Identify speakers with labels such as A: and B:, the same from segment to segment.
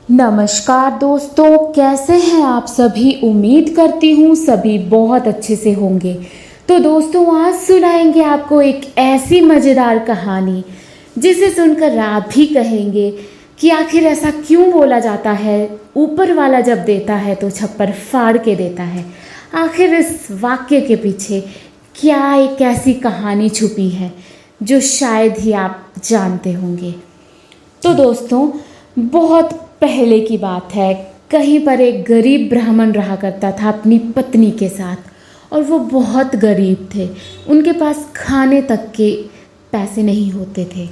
A: नमस्कार दोस्तों, कैसे हैं आप सभी। उम्मीद करती हूँ सभी बहुत अच्छे से होंगे। तो दोस्तों, आज सुनाएंगे आपको एक ऐसी मज़ेदार कहानी जिसे सुनकर आप भी कहेंगे कि आखिर ऐसा क्यों बोला जाता है, ऊपर वाला जब देता है तो छप्पर फाड़ के देता है। आखिर इस वाक्य के पीछे क्या एक ऐसी कहानी छुपी है जो शायद ही आप जानते होंगे। तो दोस्तों, बहुत पहले की बात है। कहीं पर एक गरीब ब्राह्मण रहा करता था अपनी पत्नी के साथ, और वो बहुत गरीब थे। उनके पास खाने तक के पैसे नहीं होते थे।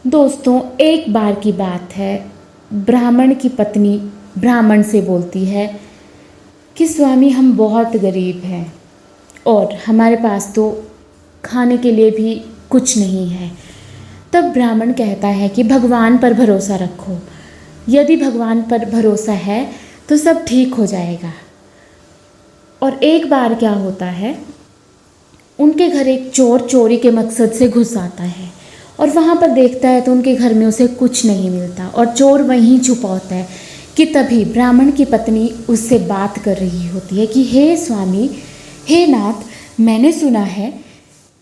A: दोस्तों, एक बार की बात है, ब्राह्मण की पत्नी ब्राह्मण से बोलती है कि स्वामी, हम बहुत गरीब हैं और हमारे पास तो खाने के लिए भी कुछ नहीं है। तब ब्राह्मण कहता है कि भगवान पर भरोसा रखो, यदि भगवान पर भरोसा है तो सब ठीक हो जाएगा। और एक बार क्या होता है, उनके घर एक चोर चोरी के मकसद से घुस आता है और वहाँ पर देखता है तो उनके घर में उसे कुछ नहीं मिलता और चोर वहीं छुपा होता है कि तभी ब्राह्मण की पत्नी उससे बात कर रही होती है कि हे स्वामी, हे नाथ, मैंने सुना है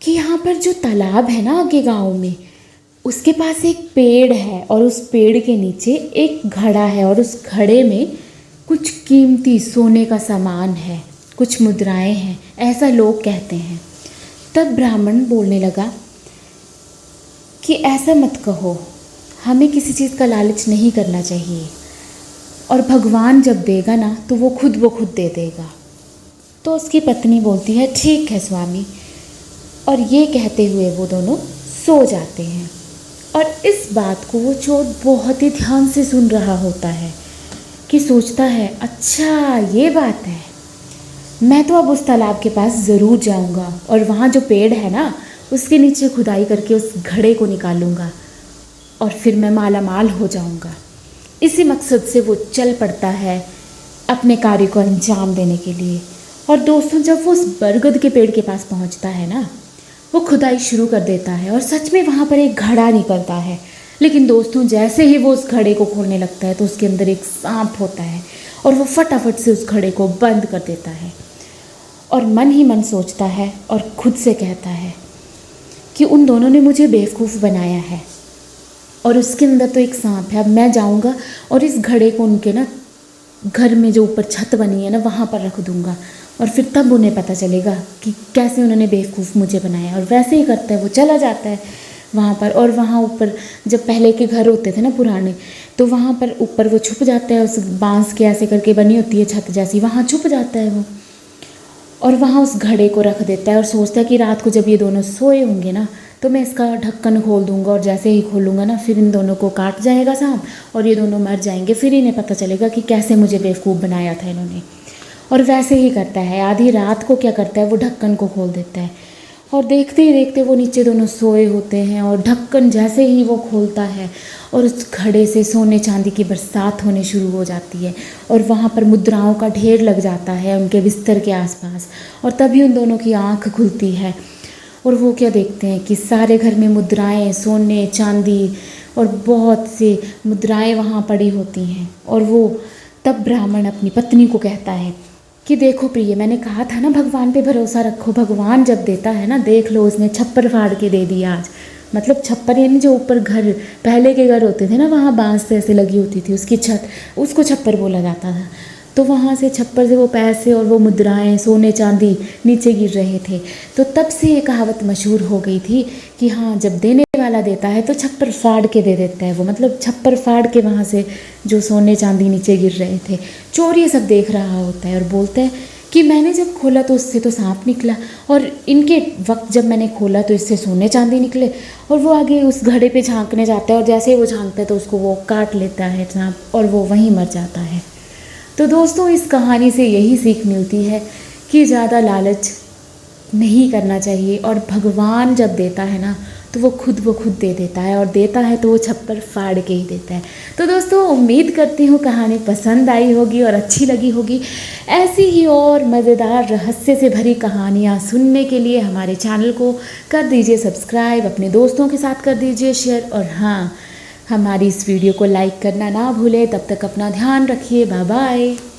A: कि यहाँ पर जो तालाब है ना आगे गाँव में, उसके पास एक पेड़ है और उस पेड़ के नीचे एक घड़ा है और उस घड़े में कुछ कीमती सोने का सामान है, कुछ मुद्राएं हैं, ऐसा लोग कहते हैं। तब ब्राह्मण बोलने लगा कि ऐसा मत कहो, हमें किसी चीज़ का लालच नहीं करना चाहिए और भगवान जब देगा ना तो वो खुद दे देगा। तो उसकी पत्नी बोलती है ठीक है स्वामी, और ये कहते हुए वो दोनों सो जाते हैं। और इस बात को वो चोर बहुत ही ध्यान से सुन रहा होता है कि सोचता है अच्छा ये बात है, मैं तो अब उस तालाब के पास ज़रूर जाऊंगा और वहाँ जो पेड़ है ना उसके नीचे खुदाई करके उस घड़े को निकालूंगा और फिर मैं माला माल हो जाऊंगा। इसी मकसद से वो चल पड़ता है अपने कार्य को अंजाम देने के लिए। और दोस्तों, जब वो उस बरगद के पेड़ के पास पहुँचता है ना, वो खुदाई शुरू कर देता है और सच में वहाँ पर एक घड़ा निकलता है। लेकिन दोस्तों, जैसे ही वो उस घड़े को खोलने लगता है तो उसके अंदर एक सांप होता है और वो फटाफट से उस घड़े को बंद कर देता है और मन ही मन सोचता है और खुद से कहता है कि उन दोनों ने मुझे बेवकूफ़ बनाया है और उसके अंदर तो एक सांप है। अब मैं जाऊँगा और इस घड़े को उनके ना घर में जो ऊपर छत बनी है ना वहाँ पर रख दूँगा और फिर तब उन्हें पता चलेगा कि कैसे उन्होंने बेवकूफ़ मुझे बनाया। और वैसे ही करता है, वो चला जाता है वहाँ पर। और वहाँ ऊपर जब पहले के घर होते थे ना पुराने, तो वहाँ पर ऊपर वो छुप जाता है, उस बांस के ऐसे करके बनी होती है छत जैसी, वहाँ छुप जाता है वो और वहाँ उस घड़े को रख देता है और सोचता है कि रात को जब ये दोनों सोए होंगे ना तो मैं इसका ढक्कन खोल दूँगा और जैसे ही खोलूँगा ना फिर इन दोनों को काट जाएगा सांप और ये दोनों मर जाएंगे। फिर इन्हें पता चलेगा कि कैसे मुझे बेवकूफ़ बनाया था इन्होंने। और वैसे ही करता है। आधी रात को क्या करता है, वो ढक्कन को खोल देता है और देखते ही देखते वो नीचे दोनों सोए होते हैं और ढक्कन जैसे ही वो खोलता है और उस घड़े से सोने चांदी की बरसात होने शुरू हो जाती है और वहाँ पर मुद्राओं का ढेर लग जाता है उनके बिस्तर के आसपास। और तभी उन दोनों की आँख खुलती है और वो क्या देखते हैं कि सारे घर में मुद्राएं, सोने चांदी और बहुत सी मुद्राएं वहाँ पड़ी होती हैं। और वो तब ब्राह्मण अपनी पत्नी को कहता है कि देखो प्रिय, मैंने कहा था ना भगवान पे भरोसा रखो, भगवान जब देता है ना, देख लो उसने छप्पर फाड़ के दे दिया आज। मतलब छप्पर यानी जो ऊपर घर पहले के घर होते थे ना, वहाँ बांस से ऐसे लगी होती थी उसकी छत, उसको छप्पर बोला जाता था। तो वहाँ से छप्पर से वो पैसे और वो मुद्राएं, सोने चांदी नीचे गिर रहे थे। तो तब से ये कहावत मशहूर हो गई थी कि हाँ, जब देने वाला देता है तो छप्पर फाड़ के दे देता है वो। मतलब छप्पर फाड़ के वहाँ से जो सोने चांदी नीचे गिर रहे थे। चोर ये सब देख रहा होता है और बोलता है कि मैंने जब खोला तो उससे तो सांप निकला और इनके वक्त जब मैंने खोला तो इससे सोने चांदी निकले। और वो आगे उस घड़े पे झांकने जाता है और जैसे ही वो झांकता है तो उसको वो काट लेता है सांप और वो वहीं मर जाता है। तो दोस्तों, इस कहानी से यही सीख मिलती है कि ज़्यादा लालच नहीं करना चाहिए और भगवान जब देता है ना तो वो खुद दे देता है और देता है तो वो छप्पर फाड़ के ही देता है। तो दोस्तों, उम्मीद करती हूँ कहानी पसंद आई होगी और अच्छी लगी होगी। ऐसी ही और मज़ेदार रहस्य से भरी कहानियाँ सुनने के लिए हमारे चैनल को कर दीजिए सब्सक्राइब, अपने दोस्तों के साथ कर दीजिए शेयर और हाँ, हमारी इस वीडियो को लाइक करना ना भूलें। तब तक अपना ध्यान रखिए। Bye bye.